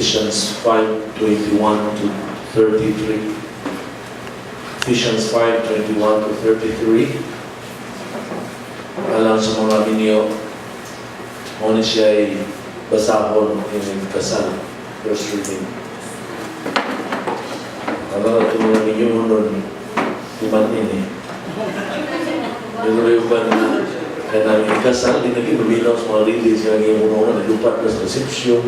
Ephesians 5:21 to 33. Ephesians 5:21 to 33. Alam sa mga ninyo, ngunit siya ay basahon ng kasal. First reading. Alam ito mga ninyo nun, iman ini. Pero yung ba na kaya namin ikasal, di naging mabilaw sa mga ladies yung naging muna naglupat na sa reception.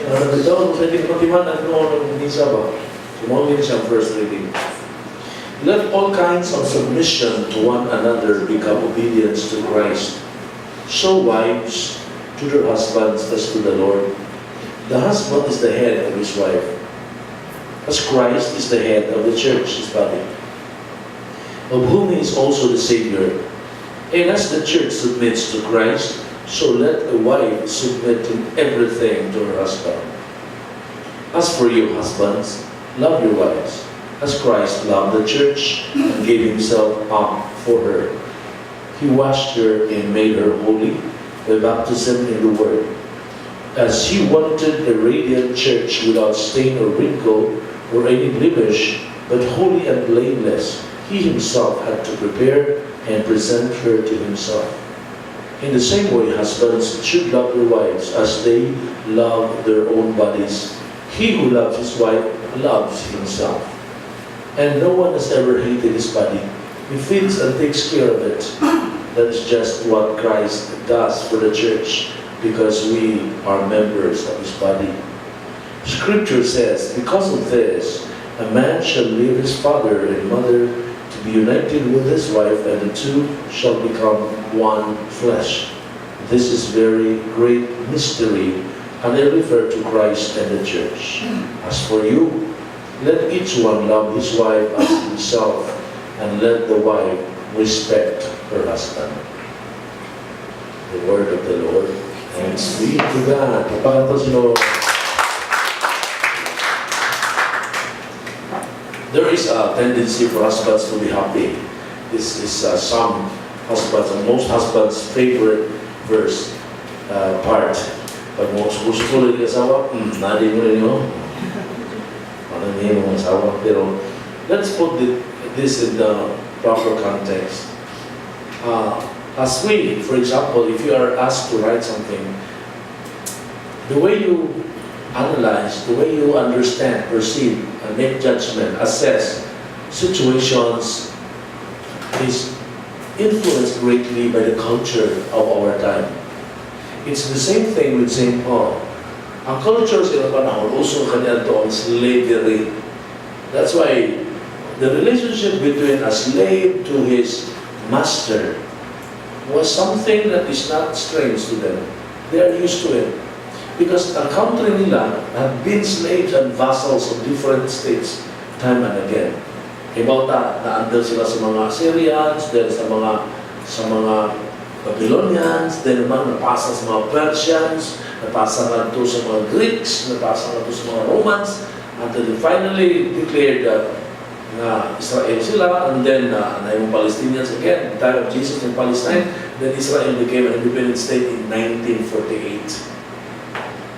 Naglupat na hindi matiman ang noon ng isa ba? Sumawin siya first reading. Let all kinds of submission to one another become obedience to Christ. So wives to their husbands as to the Lord. The husband is the head of his wife, as Christ is the head of the church, his body, of whom he is also the Savior. And as the church submits to Christ, so let a wife submit in everything to her husband. As for you, husbands, love your wives, as Christ loved the church and gave himself up for her. He washed her and made her holy by baptism in the Word, as he wanted a radiant church without stain or wrinkle or any blemish, but holy and blameless. He himself had to prepare and present her to himself. In the same way, husbands should love their wives as they love their own bodies. He who loves his wife loves himself. And no one has ever hated his body. He feeds and takes care of it. That is just what Christ does for the church, because we are members of his body. Scripture says, because of this, a man shall leave his father and mother to be united with his wife, and the two shall become one flesh. This is very great mystery, and I refer to Christ and the church. As for you, let each one love his wife as himself, and let the wife respect her husband. The word of the Lord. Thanks be to God. There is a tendency for husbands to be happy. This is some husbands and most husbands' favorite verse part. Pag gusto ko rin asawa, nadi mo rin yun. Ano niya yung asawa. Pero let's put this in the proper context. As we, for example, if you are asked to write something, the way you analyze, the way you understand, perceive, and make judgment, assess situations is influenced greatly by the culture of our time. It's the same thing with St. Paul. Ang culture sa panahon, uso kanya ito ang slavery. That's why the relationship between a slave to his master was something that is not strange to them. They are used to it. Because ang country nila have been slaves and vassals of different states time and again. Ibaw na-under sila sa mga Syrians, then sa mga Babylonians, then naman napasa sa mga Persians, napasa nga ito sa mga Greeks, napasa nga ito sa mga Romans, until they finally declared na Israel sila, and then na yung Palestinians again, the time of Jesus in Palestine, then Israel became an independent state in 1948.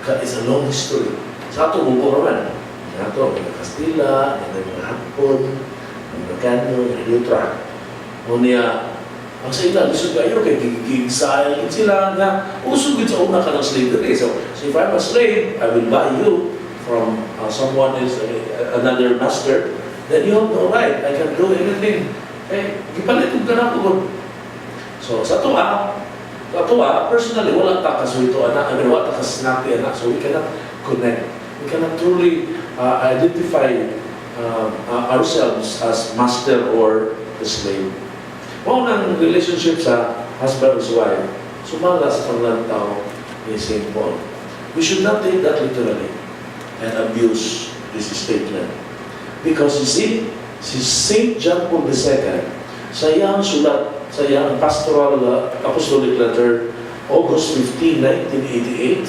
It's a long history. Sa ato, bubo naman. Sa ato, mga Kastila, mga Hapon, mga Amerikano, mga Lutra. Ngunit, ang sa ilang, gusto kayo, kay gig-exile sila na usugid sa una ka ng slavery. So if I'm a slave, I will buy you from someone else, another master, then you have no right. I can do anything. Gipalit ka na po. So sa tuwa, personally, wala ta kasuito anak, wala ta kasnapi anak, so we cannot connect. We cannot truly identify ourselves as master or the slave. Kung ang relationship sa husband and wife, sumala sa panglantaw ni St. Paul. We should not take that literally and abuse this statement. Because you see, si St. John Paul II, sa iyang sulat, sa iyang pastoral apostolic letter, August 15, 1988,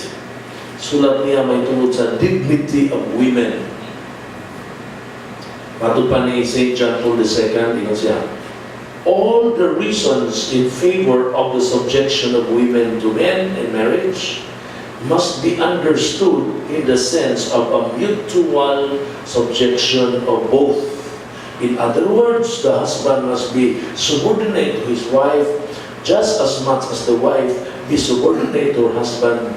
sulat niya may tungkol sa dignity of women. Matod pa ni St. John Paul II, tingnan siya, all the reasons in favor of the subjection of women to men in marriage must be understood in the sense of a mutual subjection of both. In other words, the husband must be subordinate to his wife just as much as the wife be subordinate to her husband,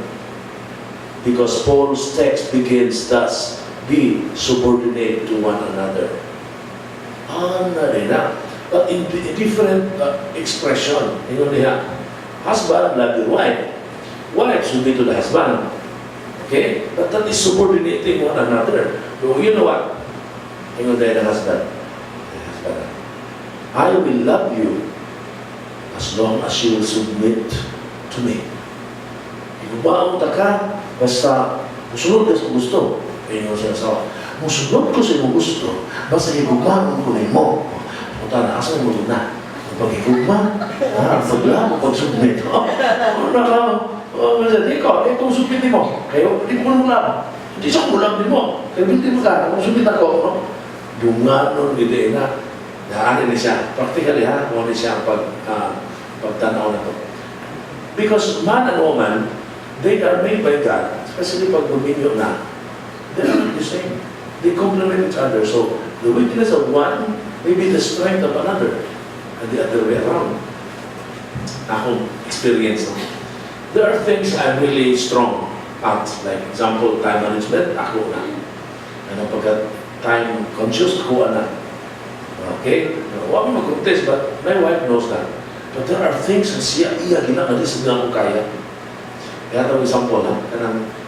because Paul's text begins thus, be subordinate to one another. But in different expression. Husband, love your wife. Wife should be to the husband. Okay? But that is subordinating one another. So you know what? The husband. I will love you as long as you will submit to me. Inubaon ta ka, basta musunod ka sa gusto. Ayun yung sinasawa. Musunod ko sa iyong gusto, basta higumanon ko na mo. Punta na, asan mo na? Pag-higugma, pagla, pag-submit. Kung submit mo, kayo, hindi mo mulam. Hindi siya mulam din mo. Kaya hindi mo ka, kung submit ako, dunganon, hindi na. Daanin niya siya. Practically, kung ano siya pagtanaw na to. Because man and woman, they are made by God, especially pag dominyo na, they are not the same. They complement each other. So, the weakness of one may be the strength of another, and the other way around. Akong experience. There are things I'm really strong at. Like, example, time management, ako na. Ano pagka time conscious, ako na. Okay? Huwag mo mag-contest, but my wife knows that. But there are things na siya, iya, ginagalis na ako kaya. Kaya ito example,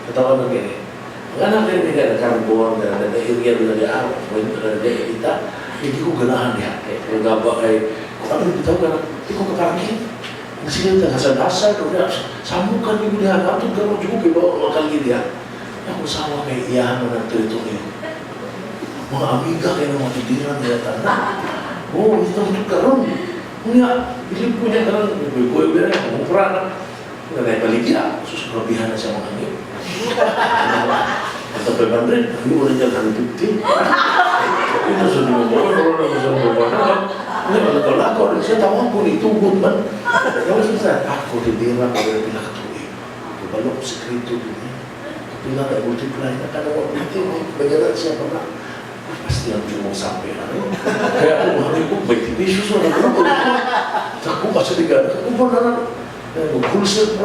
katawan ng ganyan. Ang anak rin nila, nagkarambon, na-area nila niya, na-ita, hindi ko ganahan niya. Kung gaba ay, kung ano bitaw ka na, hindi ko kaparangin. Ang sila ito, hasad-hasad, samukan niyo niya, natong gano'n dyan, kaya makalgin niya. Ang usawa may iyahan ng teritoryo. Mga amiga kayo ng matidiran nila tanda. Oo, ito ang karoon. Kaya, bilib ko niya karoon, may kuya-kuya niya, kumupra na. Kaya naipaligya, susukrabihan na siya mga ngayon. At ang 500, hindi mo rin niya 150. Ito sa mga mga, sa mga. Wala ko rin siya, tawag ko ni tugot man. Kaya siya, ako titira ko rin pinakatuloy. Ibalok ko sekreto din niya. Kapila na multiply na kanawag natin. Bayaran siya pa na. Pasti ang cumong sampai na rin. Kaya ako mahali ko, 20 pesos na naman ako. Ako pa sa ligan. Ako pa na lang. Wholesale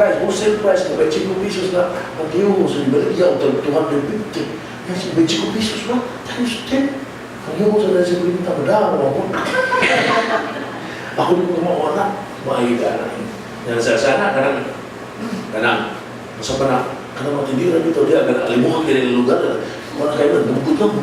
price na 25 pesos na ang kiyo mo sa Ibaligya o 250. Yan si 25 pesos na. Times 10. Ang kiyo mo sa nasa Ibaligya, madaan ako. Ako din ko kumawa na. Maayiga na. Yan sa sana, kanang. Masa pa na, kanang matindira dito, diya, alimuhan kayo ng lugar. Wala kayo na, bubut lang.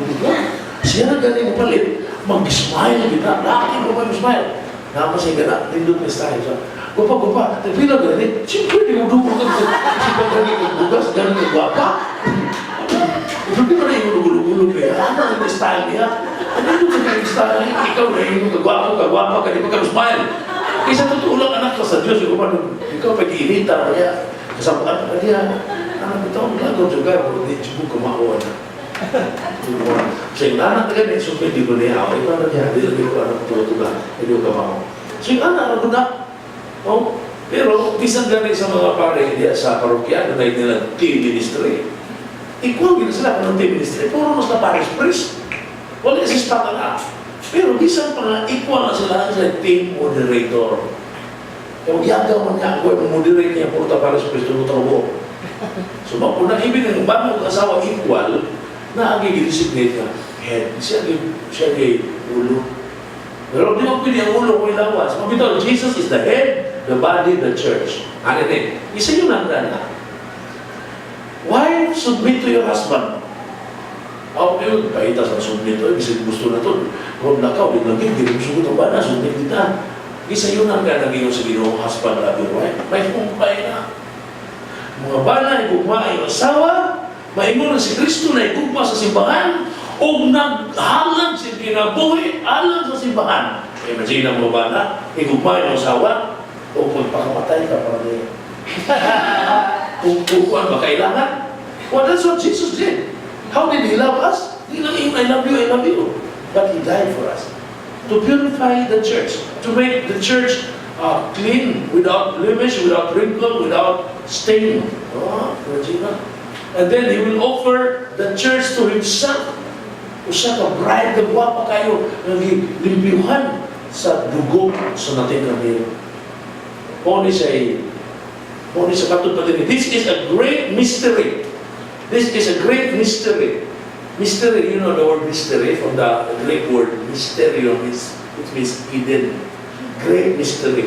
Siya na galing mo palit, mag-smile kita. Laki mo mag-smile. Naman siya gana, tindot na style siya. Gupa, nagpila galing. Siyempre, di mo dugo ka si pagkagin ng bugas, galing ng guwapa. Hindi mo na yung dugo-dugo kaya. Ano yung style niya? Ano yung kaging style niya? Ikaw na yung kagwapa ka, di ba ka-smile? Kaysa totoo lang anak ka sa Diyos, ikaw pag-iinita mo niya. Kasabaan ka niya. Ano ito? Lago juga, hindi siya kumakuha na. So yung anak na ganyan, so hindi ko niya ako. Ito na niya, hindi ko anak tuwa-tuwa. Hindi ko kamakuha. So yung anak, ano na? Oh, pero bisan ganyan sa mga pare, sa parokya, na nila team ministry. Equal din sila kung team ministry. Puro mas na pares priest. Wala kasi stata na. Pero bisan pa nga, equal na sila sa team moderator. Kung yagaw man niya, ako yung moderate niya, puro ta pares priest, tumutrabo. So, kung naibig ng bagong asawa equal, na ang i-designate niya, head. Siya ay ulo. Pero di mo pwede ang ulo kung ilawas. Mabitaw, Jesus is the head, the body, the church. Ano din? Isa yun ang dana. Wife, submit to your husband. Yun, kahit sa submit to, kasi gusto na to. Kung nakaw, biglang hindi mo sugot ang bana, submit kita. Isa yun ang dana ginoon sa ginoo, husband, love your wife. May kumpay na. Mga bana, igugma ay asawa, maingon na si Kristo na igugma sa simbahan, o naghalang si kinabuhi, alang sa simbahan. Imagine ang mga bana, igugma yung asawa, o magpakamatay ka para niya. Kukuhan ba kailangan? Well, that's what Jesus did. How did He love us? He lang I love you, I love you. But He died for us. To purify the church, to make the church clean, without blemish, without wrinkle, without stain. Regina. And then he will offer the church to himself. Usa ka bride na guwapa kayo, naglimpiyuhan sa dugo sa nating kamero. Poni siya katod pa din. This is a great mystery. This is a great mystery. Mystery, you know the word mystery from the Greek word mysterium, it means hidden. Great mystery.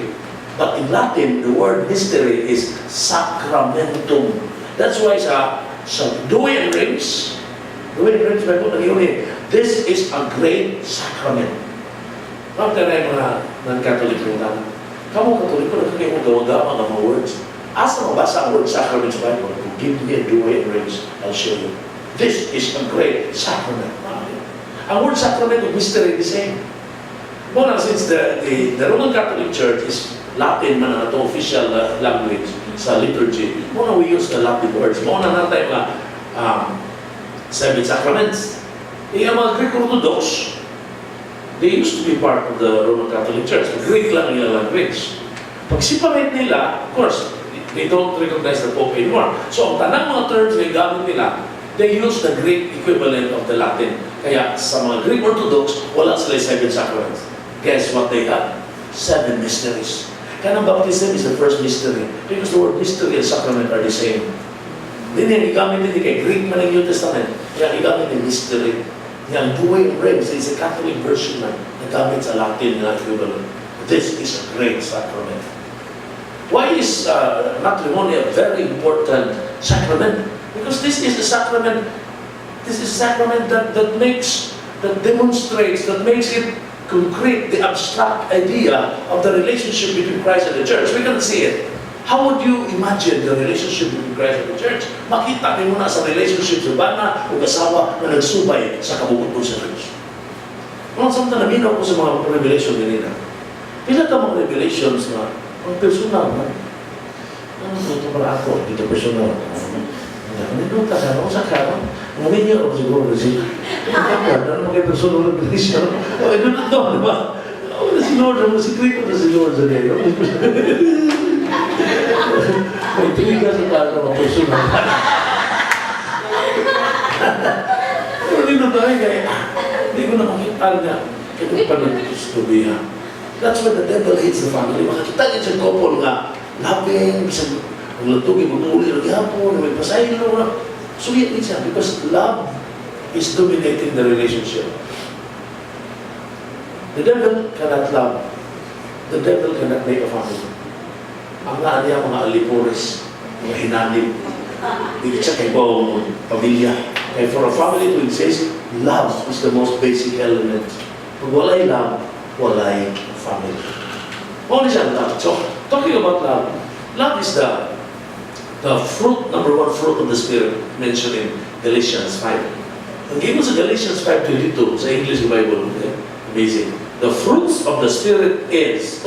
But in Latin, the word mystery is sacramentum. That's why sa Duwe and Rings, this is a great sacrament. Ang tanay mga non-Catholic rin kamu Katoliko na kayo mong gawa-gawa ng mga words. Asa mabasa ang word sacrament sa Bible? Give me a Duwe and Rings, I'll show you. This is a great sacrament. Ang word sacrament of mystery the same. Muna, since the Roman Catholic Church is Latin man ang ito official language sa liturgy, muna we use the Latin words. Muna natin mga seven sacraments. Yung mga Greek Orthodox, they used to be part of the Roman Catholic Church. Greek lang yung language. Pag separate nila, of course, they don't recognize the Pope anymore. So, ang tanang mga terms na gamit nila, they use the Greek equivalent of the Latin. Kaya sa mga Greek Orthodox, wala sila 7 sacraments. Guess what they have? 7 mysteries. Kaya ang baptism is the first mystery. Because the word mystery and sacrament are the same. Hindi yan, igamit din kay Greek man ng New Testament. Kaya igamit din mystery. Yung Duwe and Rings is a Catholic version na nagamit sa Latin na equivalent. This is a great sacrament. Why is matrimony a very important sacrament? Because this is a sacrament that demonstrates, that makes it concrete, the abstract idea of the relationship between Christ and the church. We can see it. How would you imagine the relationship between Christ and the church? Makita niyo muna sa relationship sa bana o kasawa na nagsubay sa kabukod sa church. Kung samtang naminaw ko sa mga revelation nila, pila ka mga revelations na ang personal na. Ito para ako, dito personal. Ano ka sa sa karon? Ngayon niya ako siguro kasi ano mga personal revelation? Oh, ito na to, di ba? Oh, si Lord, ang sikreto na si Lord sa niya. May tuwiga sa tayo ng personal. Pero dito tayo kaya, hindi ko na makita niya. Ito pa nag-istubihan. That's why the devil hates the family. Makakita niya sa couple nga, labing, bisang maglatugin, magmuli, naghihapon, may pasaylo na. Suyat niya because love is dominating the relationship. The devil cannot love. The devil cannot make a family. Ang nga niya mga alipores, mga hinanib. Hindi siya kay buong pamilya. Kaya for a family to exist, love is the most basic element. Pag walay love, walay family. What is love? So, talking about love, love is the fruit, number 1 fruit of the Spirit mentioned in Galatians 5. Ang given sa Galatians 5:22 sa English Bible, okay? Amazing. The fruits of the Spirit is,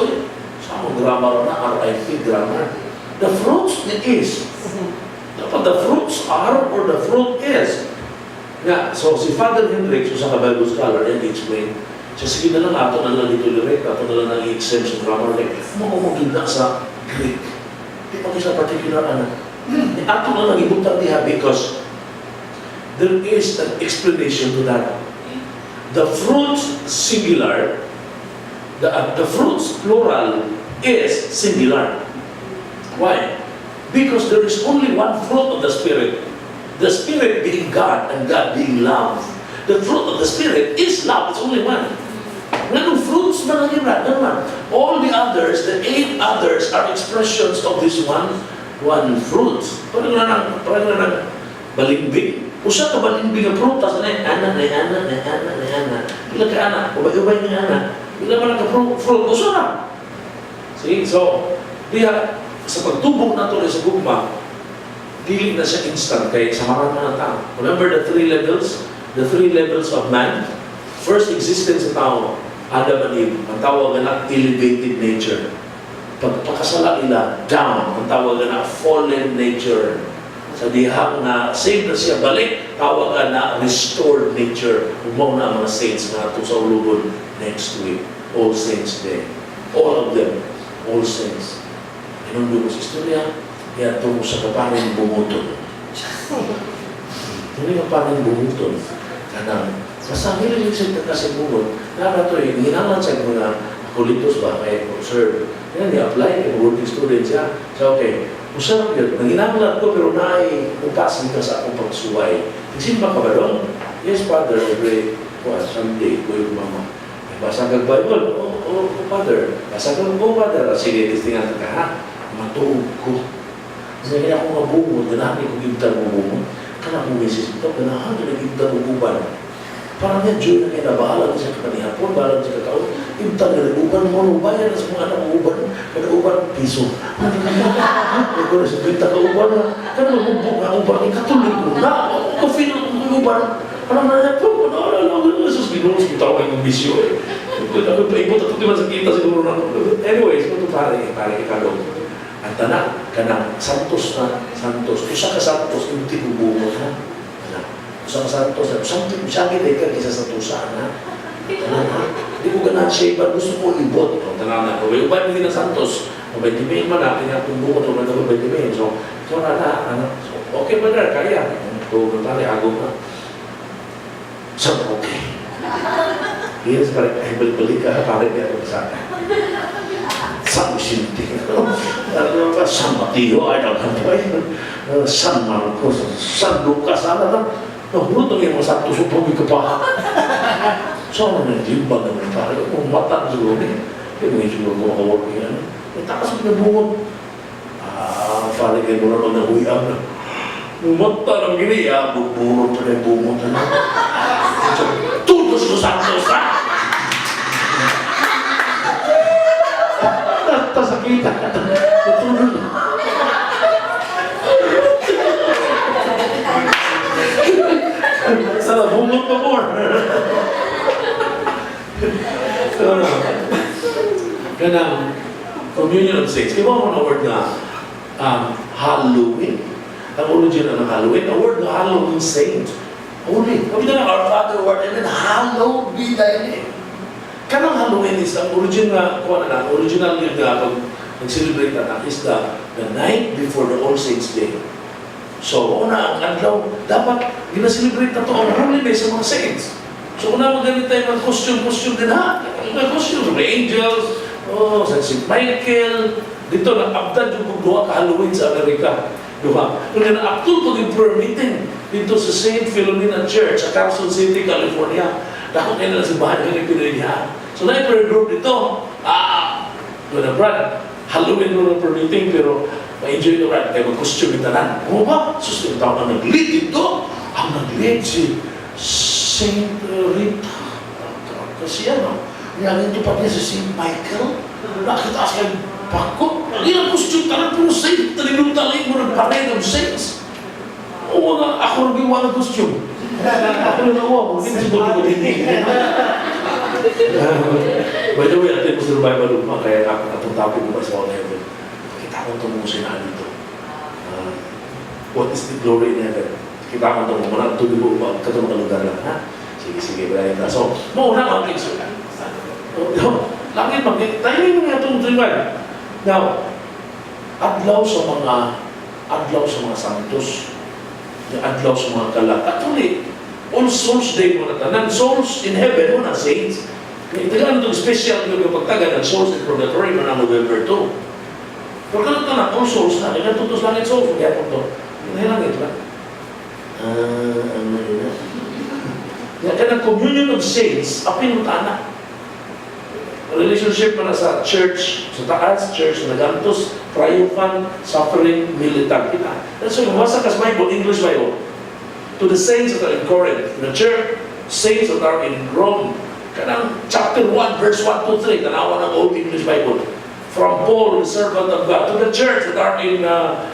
sa akong grammar na, RIP grammar. The fruits it is. Dapat the fruits are or the fruit is. Yeah, so si Father Hendricks, sa Bible scholar, and explain, siya sige na lang ato na lang i-tolerate, ato na lang i-exempt sa grammar like, makumugin na sa Greek. Di pa sa particular ato na lang ibutang diha because there is an explanation to that. The fruits singular, the fruits plural is singular. Why? Because there is only one fruit of the Spirit. The Spirit being God and God being love. The fruit of the Spirit is love. It's only one. Nganong fruits na naman. All the others, the 8 others are expressions of this one fruit. Parang na balimbing. Usa ka balimbing ang prutas na ana. Pila ka ana, ubay ni ana. Pila man ka fruit, usa na. See, so diha sa pagtubok nato sa gugma, dili na siya instant kay samaran man ang tao. Remember the 3 levels? The 3 levels of man. First existence sa tao, Adam and Eve, ang tawag na elevated nature. Pagpakasala nila, down, ang tawag na fallen nature. Sa dihang na saved na siya balik, tawag na restored nature. Huwag na mga saints na ito sa ulubod next week. All Saints Day. All of them. All Saints. Inundo ko sa istorya, Yan tungo sa kapaning bumuton. Hindi kapaning bumuton. Kanang, masabi rin siya kasi bumot. Nara to eh, hinalan sa mga kulitos ba, kaya observe. Yan, i-apply, kaya working student siya. So, okay, usap yun. Nanginanglat ko, pero naiupasin ka sa akong pagsuway. Nagsimba ka ba doon? Yes, Father, every Sunday, ko yung mama. Basa kang Bible? Oh, Father. Basa kang Father. Sige, tistingan ka, ha? Matuog ko. Kasi kaya ako mabungod, ganahan ko gimtan mo bumod. Kana kong misis ito, ganahan ko na gimtan mo buban. Parang yan, Diyo na kaya nabahala ko sa kanihapon, bahala ko sa kataon. Gimtan na uban mo, bayan na sa mga anak mo uban. Kada uban, piso. Ako na sa gimtan ka uban na. Kana magbubog nga uban, ikatuloy ko na. Ako feel ko uban. Parang na po, Jesus, ginulos kita ko kayong bisyo eh. Ako paibot at ito sa kita siguro na. Anyways, ito pare ikalong. Ang tanak, kanang santos na, santos. Usa ka santos, hindi ko bumot ha. Usa ka santos, santos, sakit ka isa sa tusa na. Hindi ko ganahan siya iba, gusto ko ibot. Tanan na, ubay mo din ang santos. Ubay timayin man natin yung bumot, ubay timayin. So, okay ba na, kaya. Kung tali, agong na. So, okay. Yes, balik ka, balik ka sa akin. San Vicente, San Mateo, ay nagkantay, San Marcos, San Lucas, nahulot ang yung mga sakto sa pagod ka pa. So, ano na yung bag naman pare, kung mata siguro niya, kaya may siguro kung makawag niya, takas mo na bungod. Pare kayo mo naman nahuyam na. Mata ng gini, buburo pa na yung bungod. Tutos ko santos, ha? Tasakita ka. Tutulog. Sana bumot pa more. Ganang communion of saints. Kaya mo na word na Halloween. Ang original ng Halloween. Ang word na Halloween saint. Only. Kami na our Father word and then hallowed be thy name. Kanang Halloween is ang original yun nga pag nag-celebrate na is the night before the All Saints Day. So, una ang adlaw, dapat gina-celebrate na to ang holiday sa mga saints. So, una magalit tayo ng costume din ha. Mga costume, mga angels, San St. Michael, dito nag-abdad yung pagduha ka Halloween sa Amerika. Diba? Kung na-aptul pag yung prayer meeting dito sa St. Philomena Church sa Carson City, California. Dako kayo na lang simbahan yung pinilihan. So, na-prayer group dito. Doon na Brad, Halloween mo ng prayer meeting, pero ma-enjoy na Brad, kaya mag-costume yung tanan. O ba? Sus, yung tao na nag-lead dito. Ang nag-lead si St. Rita. Kasi ano, niyagin pa niya si St. Michael. Nakita siya pako. Ilang costume tanan, pero saint. Talinong-talay mo nag-parade of saints. Oo nga, ako nag-iwan ng costume. Ako na nawa mo, hindi siguro ko hindi. By the way, atin mo sa revival room, kaya atong topic mo ba sa all heaven. Kita ko itong mga sinali ito. What is the glory in heaven? Kita ko itong mga tuloy mo ba? Ito mga lugar lang, ha? Sige, bayan na. So, mauna ang picture. Langit magiging, tayo yung mga itong tribal. Now, adlaw sa mga santos, adlaw sa mga kalat. Actually, All Souls Day mo na tanan. Souls in heaven mo na saints. Itigaan itong special yung pagtaga ng souls in purgatory mo na November 2. Pero kanot na All Souls na. Ilan tutos langit souls. Kaya po ito. Langit ba? Ano yun na? Kaya ng communion of saints, apin mo taana. Relationship mo na sa church, sa taas, church na nagantos, triumphant, suffering, militant kita. That's why mabasa ka sa Bible, English Bible. To the saints that are in Corinth, the church, saints that are in Rome. Kanang chapter 1, verse 1 to 3, tanawa ng Old English Bible. From Paul, the servant of God, to the church that are in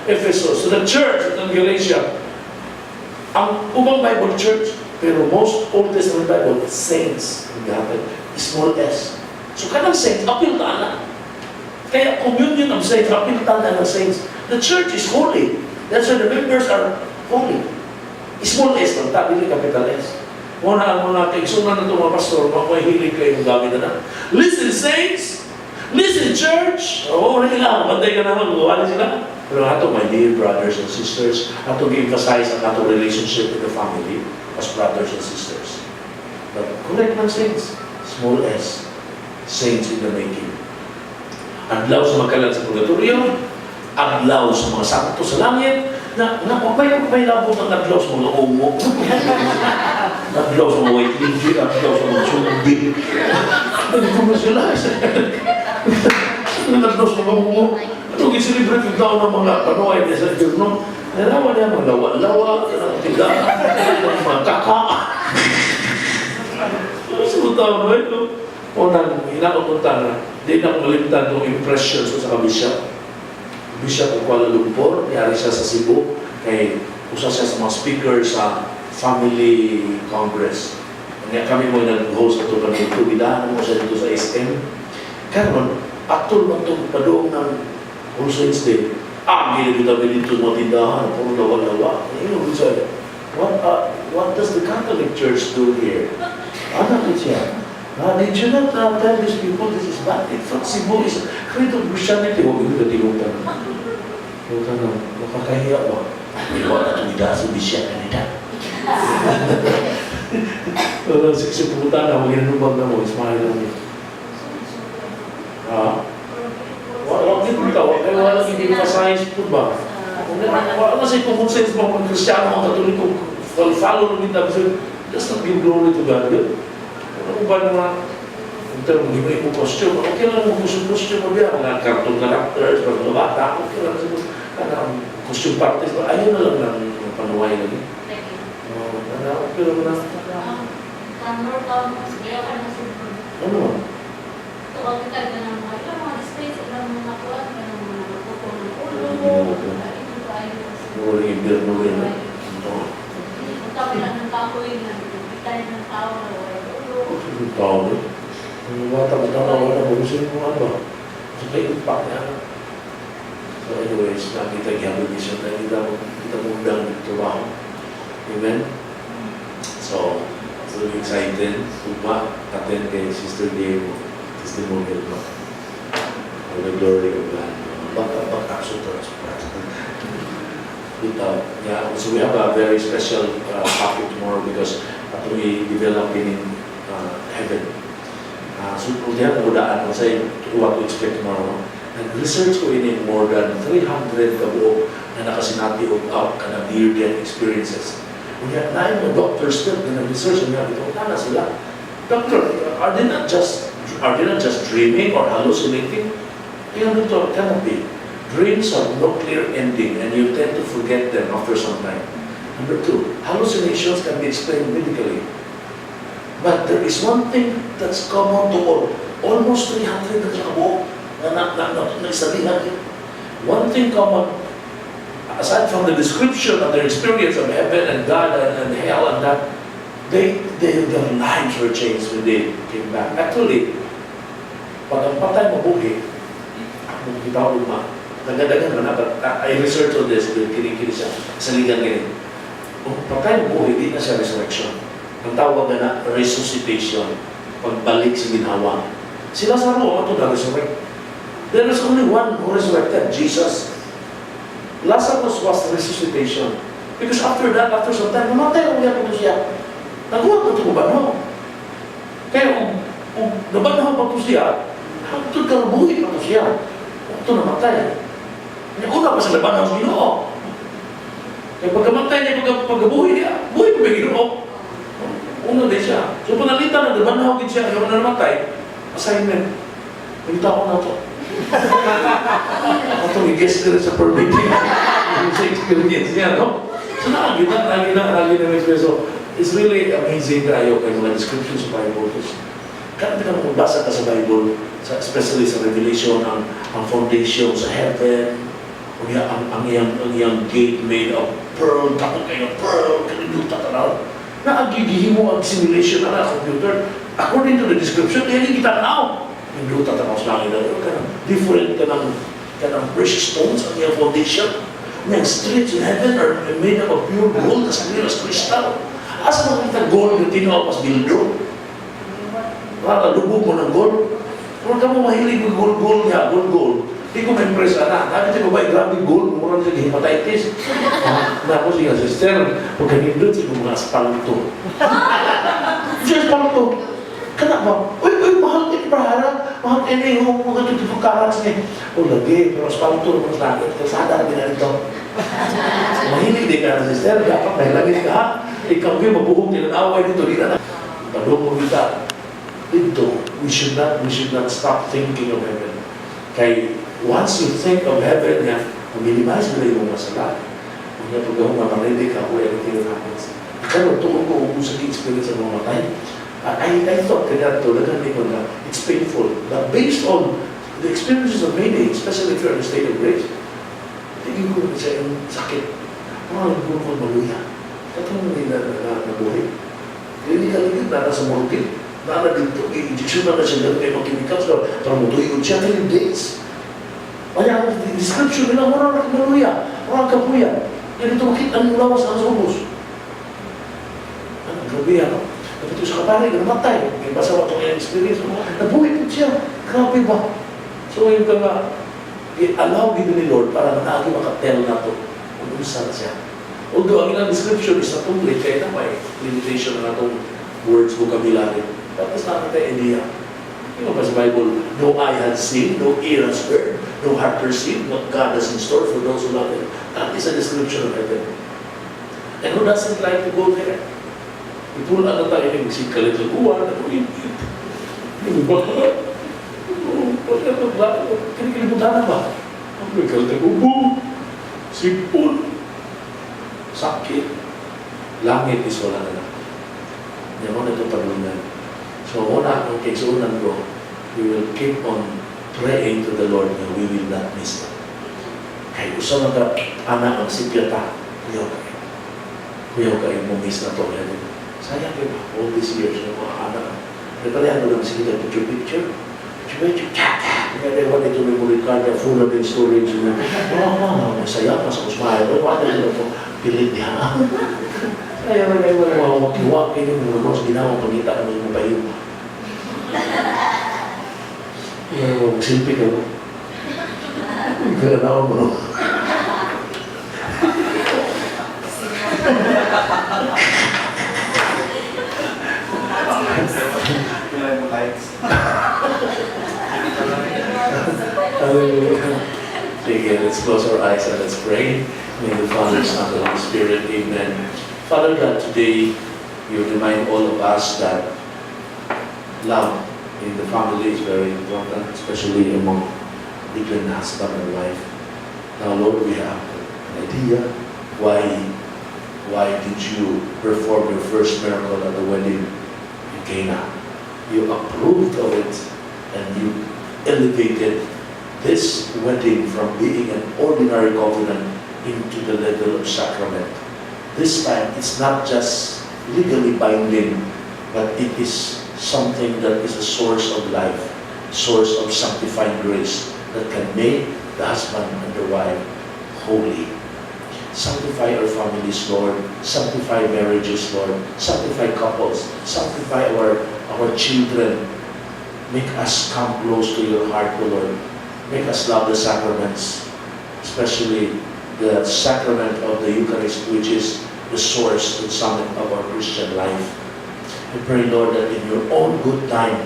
Ephesus, to the church that are in Galatia. Ang ubang Bible church, pero most Old Testament Bible, saints, small s. So kanang saints, apil taana. Kaya communion of saints, apil taana ng saints. The church is holy. That's why the members are holy. Small s lang, dili capital S. Muna ang mga kaigsunan na itong mga pastor, mga hilig kayo ng gamit na. Listen, saints! Listen, church! Oo, na ilang. Bantay ka naman, magawali sila. Pero ato, my dear brothers and sisters, ato emphasize ang ato relationship with the family as brothers and sisters. But correct lang saints, small s, saints in the making. Adlaw sa magkalan sa purgatorio, adlaw sa mga sakto sa langit, na may labot ang adlaw sa mga umo. Adlaw sa mga white lady, adlaw sa mga sumbi. Nagko na sila. Adlaw sa mga umo. Itong i-celebrate yung taon ng mga panoy na sa Diyurno, nalaman niya mga lawa-lawa, tiga, mga kaka. Sa taon na ito, unang hinakunta na, di na akong malimtan itong impressions sa kabisya. Bishop ng Kuala Lumpur, yari siya sa Cebu, kay usa siya sa mga speaker sa Family Congress. Kaya kami mo nag-host ito kami tubidahan mo siya dito sa SM. Karon, actual mo itong padoong ng All Saints Day. Gili dito dito sa mga tindahan, puro lawa-lawa. What does the Catholic Church do here? Ano ko siya? Did you not tell these people this is bad? In fact, Cebu is creed of Christianity. Huwag yung katilutan. Huwag na, makakahiya ba? Iwa na tumida sa bisya kanina. Kasi pumunta na, huwag yung nubag na mo, ismail lang yun. Huwag yung pumunta, wala hindi ka-science po ba? Wala na sa'yo kung sense mo kung Kristiyano, mga Katoliko, follow namin na, just not give glory to God. Ano ba naman, kung tayo mag-ibay mo costume, okay lang mo costume mo biya, mga cartoon characters, mga bata, okay lang sa costume parties, ayaw na lang ng panuway lagi. Okay lang na. Ano? Ito, kita ka ng mga displays, ilang mga nakuha, ilang mga nakapupong ng ulo, ito ba ayun? Muli, ibirno rin. Kung tabi lang ng kapoy, nagpitay ng tao na wala ulo. Ang tao rin. Ang bata mo na gusto mo ano ba? So, may impact niya. So anyways, nakita gihapon mission na kita mo dang trabaho. Amen? So, really excited. Suma, natin kay Sister Diego. Testimonial mo. For the glory of God. Baka sutra. Yeah, so we have a very special topic tomorrow because we developing in heaven. So kung diyan ang udaan ko sa what to expect tomorrow, nag-research ko in more than 300 kabuok na nakasinati of ka na near-death experiences. Kaya na yung doctors still na nag-research niya, ito, tala sila. Doctor, are they not just dreaming or hallucinating? Kaya nito, cannot be. Dreams have no clear ending and you tend to forget them after some time. Number two, hallucinations can be explained medically. But there is one thing that's common to all. Almost 300 na kabuok na isabihan. One thing common, aside from the description of their experience of heaven and God and hell and that, their lives were changed when they came back. Actually, pag ang patay mabuhi, kung kita ko luma, nagadagan na, I researched on this, kinikili siya, sa ligang ganyan. Kung patay mabuhi, hindi na siya resurrection. Ang tawag na resuscitation, pagbalik sa ginhawa. Sila sa Roma, ito na-resurrect. There is only one who resurrected, Jesus. Lazarus was resuscitation. Because after that, after some time, namatay ang ulit ito siya. Naguwag ito ko ba, no? Kaya kung nabanaw pa ito siya, ito karubuhi pa ito siya. Ito namatay. Una pa sa labanaw sa Ginoo. Kaya pagkamatay niya, pagkabuhi niya, buhay pa ba Ginoo? Una din siya. So panalitan na nabanaw din siya, yung namatay, assignment. Nagita ko na ito. Ito, i-guess ka rin sa permitting. Sa experience niya, no? So lagi na experience. So, it's really amazing tayo kay mga descriptions sa Bible. Kaya ka magbasa ka sa Bible, especially sa Revelation, ang foundation sa heaven, ang iyang gate made of pearl, tapos kayo pearl, kaniluta ka na. Naagigihin mo ang simulation na computer. According to the description, hindi kita na. Kaniluta ka na sa langit. Different ka ng precious stones ang iyang foundation. May streets in heaven are made up of pure gold as clear as crystal. Asa mo kita gold yung tinawapas bildo? Lubog mo ng gold. Kung ka mo mahilig ng gold niya, gold. Di ko ma-impress na. Dami siya babae, grabe gold, murang siya hepatitis. Napo siya, sister, huwag kanindot siya mga espalto. Siya espalto. Kenapa? Uy, mahal ini berharap, mahal ini, mga 24 karats niya. Oh, lagi, pero espalto naman sa langit, sadar din na ito. Mahilig din ka na, sister, dapat may langit ka. Ikaw yung mabuhong tinanaway dito, di na. Padung mo kita. Dito, we should not stop thinking of heaven. Kay, once you think of heaven, minimize mo na yung mga sala. Kung nga pag ako mamarinig ako, everything that happens. Pero tuon ko ubus sa experience ng mga matay. I thought that it's painful. But based on the experiences of many, especially if you're in a state of grace, tingin ko sa yung sakit. Mga nagpupul maluya. Katong nila nabuhay. Hindi ka ligid na nasa morgue. Na dito, i-injection na siya ng mga chemicals para matuyod siya 3 days. Kaya ang description nila, marang nakaluya, marang kapuya. Yan ito makita ang lawas ng subos. Ang grabe yan. Napito sa kapari, namatay. May basa ba itong experience? Nabuhay po siya. Grabe ba? So yung ka nga, allow given ni Lord para naagi makatel na ito kung saan siya. Although ang ilang description is natuloy, kaya na may limitation na itong words vocabulary. But that's not the idea. You know, sa Bible, no eye has seen, no ear has heard, no heart perceived what God has in store for those who love Him. That is a description of heaven. And who doesn't like to go there? Itulan na tayo yung sikal ito. Uwan, yung baha. Kinikilimutan na ba? Ang legal na ubo, sipon, sakit. Langit is wala na lang. Yan mo na ito paglunan. So, una, ang kaisunan ko, we will keep on praying to the Lord and we will not miss Him. Kaya usa mga anak ang sipyata, kuyaw kayo mo miss na ito. Sayang kayo ba? All these years ng mga anak. Nagpalayan mo lang sige picture. Kaya wala ito memory card, full of storage. Masaya ka sa kusmaya. Wala ito ito. Pilit niya. Kaya wala yung mga makiwak kayo yung mga mas ginawang pangita ng mga bayo. Magsilpi ka mo. Karanawan mo. Sige, let's close our eyes and let's pray. In the Father, Son, and the Holy Spirit. Amen. Father God, today you remind all of us that love in the family is very important, especially among between husband and wife. Now, Lord, we have an idea why did you perform your first miracle at the wedding in Cana? You approved of it and you elevated this wedding from being an ordinary covenant into the level of sacrament. This time, it's not just legally binding, but it is something that is a source of life, source of sanctifying grace that can make the husband and the wife holy. Sanctify our families, Lord. Sanctify marriages, Lord. Sanctify couples. Sanctify our children. Make us come close to your heart, O Lord. Make us love the sacraments, especially the sacrament of the Eucharist, which is the source and summit of our Christian life. I pray, Lord, that in your own good time,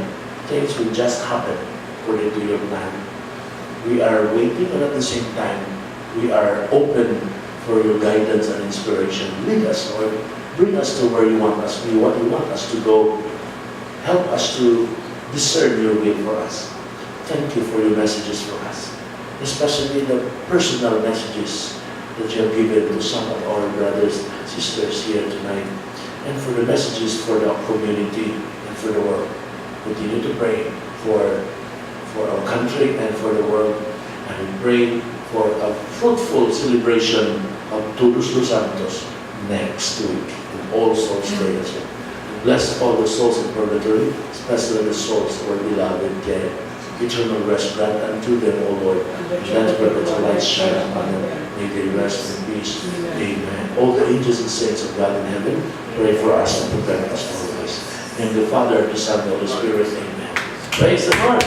things will just happen according to your plan. We are waiting, but at the same time, we are open for your guidance and inspiration. Lead us, Lord. Bring us to where you want us. What you want us to go. Help us to discern your will for us. Thank you for your messages for us, especially the personal messages that you have given to some of our brothers and sisters here tonight, and for the messages for the community and for the world. Continue to pray for our country and for the world, and we pray for a fruitful celebration of Todos los Santos next week, and all souls day as well. Bless all the souls in purgatory, especially the souls of our beloved dead. Eternal rest grant unto them, O Lord, and let perpetual light shine upon them. May they rest in peace. Amen. All the angels and saints of God in heaven, pray for us and protect us always. In the Father, the Son, and the Holy Spirit. Amen. Praise the Lord.